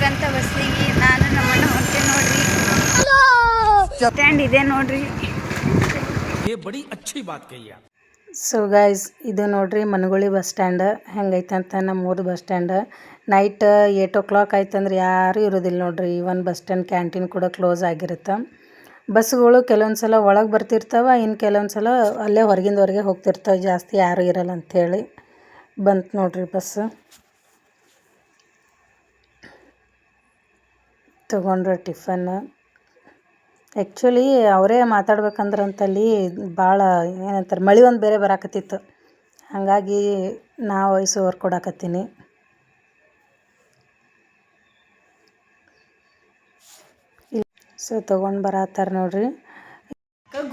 ಹೋಗಂತ ಬಸ್ಸಿಗೆ ನಾನು ನಮ್ಮಣ್ಣ ಹೊಂಟೆ ನೋಡ್ರಿ. ಸ್ಟ್ಯಾಂಡ್ ಇದೆ ನೋಡ್ರಿ. ಸೊ ಗೈಸ್, ಇದು ನೋಡ್ರಿ ಮನಗುಳಿ ಬಸ್ ಸ್ಟ್ಯಾಂಡ್ ಹೆಂಗೈತೆ ಅಂತ. ನಮ್ಮೂರು ಬಸ್ ಸ್ಟ್ಯಾಂಡ್ ನೈಟ್ 8 ಆಯ್ತಂದ್ರೆ ಯಾರೂ ಇರೋದಿಲ್ಲ ನೋಡ್ರಿ. ಈವನ್ ಬಸ್ ಸ್ಟ್ಯಾಂಡ್ ಕ್ಯಾಂಟೀನ್ ಕೂಡ ಕ್ಲೋಸ್ ಆಗಿರುತ್ತೆ. ಬಸ್ಸುಗಳು ಕೆಲವೊಂದು ಸಲ ಒಳಗೆ ಬರ್ತಿರ್ತಾವೆ, ಇನ್ನು ಕೆಲವೊಂದು ಸಲ ಅಲ್ಲೇ ಹೊರಗಿಂದವರೆಗೆ ಹೋಗ್ತಿರ್ತವೆ. ಜಾಸ್ತಿ ಯಾರೂ ಇರಲ್ಲ ಅಂಥೇಳಿ ಬಂತು ನೋಡ್ರಿ ಬಸ್ಸು. ತೊಗೊಂಡ್ರೆ ಟಿಫನ್. ಆ್ಯಕ್ಚುಲಿ ಅವರೇ ಮಾತಾಡ್ಬೇಕಂದ್ರಂತಲ್ಲಿ ಭಾಳ ಏನಂತಾರೆ ಮಳೆ ಒಂದು ಬೇರೆ ಬರಾಕತ್ತಿತ್ತು. ಹಾಗಾಗಿ ನಾ ವಾಯ್ಸ್ ಓವರ್ ಕೊಡಾಕತ್ತೀನಿ. ಸೊ ತೊಗೊಂಡು ಬರತ್ತಾರ ನೋಡ್ರಿ.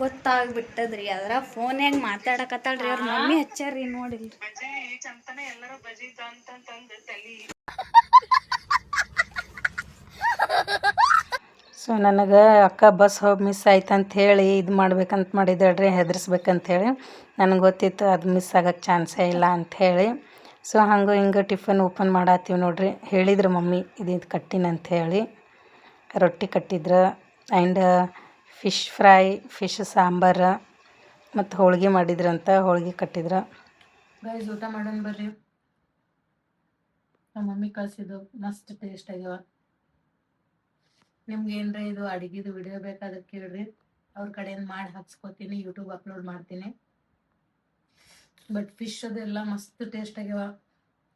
ಗೊತ್ತಾಗ್ಬಿಟ್ಟದ್ರಿ ಅದರ ಫೋನ್ಯಾಗ ಮಾತಾಡಕತ್ತಾಳ್ರಿ. ಅವ್ರ ಮಮ್ಮಿ ಹಚ್ಚಾರ್ರಿ ನೋಡಿಲ್ರಿ. ಸೊ ನನಗೆ ಅಕ್ಕ ಬಸ್ ಹೋಗಿ ಮಿಸ್ ಆಯ್ತು ಅಂಥೇಳಿ ಇದು ಮಾಡ್ಬೇಕಂತ ಮಾಡಿದ್ದಾಳ್ರಿ, ಹೆದರ್ಸ್ಬೇಕಂಥೇಳಿ. ನನಗೆ ಗೊತ್ತಿತ್ತು ಅದು ಮಿಸ್ ಆಗೋಕ್ಕೆ ಚಾನ್ಸೇ ಇಲ್ಲ ಅಂಥೇಳಿ. ಸೊ ಹಂಗೆ ಹಿಂಗೆ ಟಿಫನ್ ಓಪನ್ ಮಾಡತ್ತೀವಿ ನೋಡ್ರಿ. ಹೇಳಿದ್ರು ಮಮ್ಮಿ ಇದು ಕಟ್ಟಿನ ಅಂಥೇಳಿ. ರೊಟ್ಟಿ ಕಟ್ಟಿದ್ರು and fish fry, fish sambar ಮತ್ತು ಹೋಳ್ಗೆ ಮಾಡಿದ್ರಂತ. ಹೋಳ್ಗೆ ಕಟ್ಟಿದ್ರು. ಗೈಸ್ ಊಟ ಮಾಡೋಣ ಬರ್ರಿ. ನಮ್ಮ ಮಮ್ಮಿ ಕಳಿಸಿದ್ದು ಮಸ್ತ್ ಟೇಸ್ಟ್ ಆಗ್ಯಾವ. ನಿಮ್ಗೆ ಏನರ ಇದು ಅಡುಗೆದು ವಿಡಿಯೋ ಬೇಕಾದ್ರೆ ಕೇಳ್ರಿ, ಅವ್ರ ಕಡೆಯಿಂದ ಮಾಡಿ ಹಾಕ್ಸ್ಕೊತೀನಿ, ಯೂಟ್ಯೂಬ್ ಅಪ್ಲೋಡ್ ಮಾಡ್ತೀನಿ. ಬಟ್ ಫಿಶ್ ಅದೆಲ್ಲ ಮಸ್ತ್ ಟೇಸ್ಟ್ ಆಗ್ಯಾವ.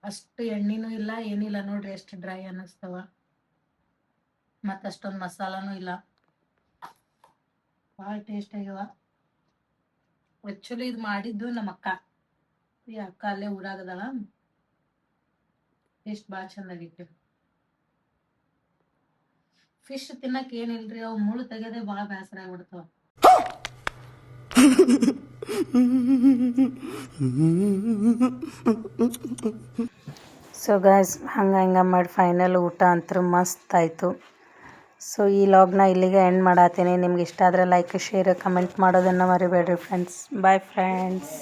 ಅಷ್ಟು ಎಣ್ಣೆನೂ ಇಲ್ಲ ಏನಿಲ್ಲ ನೋಡ್ರಿ, ಎಷ್ಟು ಡ್ರೈ ಅನ್ನಿಸ್ತವ. ಮತ್ತು ಅಷ್ಟೊಂದು ಮಸಾಲಾನೂ ಇಲ್ಲ, ಭಾಳ ಟೇಸ್ಟ್ ಆಗ್ಯಾವ. ಆ್ಯಕ್ಚುಲಿ ಇದು ಮಾಡಿದ್ದು ನಮ್ಮ ಅಕ್ಕ. ಈ ಅಕ್ಕ ಅಲ್ಲೇ ಊರಾಗದಾಳ. ಟೇಸ್ಟ್ ಭಾಳ ಚಂದಾಗಿತ್ತು. ಫಿಶ್ ತಿನ್ನಕ್ಕೆ ಏನಿಲ್ರಿ, ಅವು ಮುಳ್ಳು ತೆಗೆದೇ ಭಾಳ ಬೇಸರ ಆಗ್ಬಿಡ್ತಾವ. ಸೊ ಗಾಯ್ಸ್, ಹಂಗೆ ಮಾಡಿ ಫೈನಲ್ ಊಟ ಅಂತೂ ಮಸ್ತ್ ಆಯಿತು. ಸೊ ಈ ಲಾಗ್ನ ಇಲ್ಲಿಗೆ ಎಂಡ್ ಮಾಡತ್ತೀನಿ. ನಿಮ್ಗೆ ಇಷ್ಟ ಆದರೆ ಲೈಕ್, ಶೇರ್, ಕಮೆಂಟ್ ಮಾಡೋದನ್ನು ಮರಿಬೇಡ್ರಿ ಫ್ರೆಂಡ್ಸ್. Bye friends.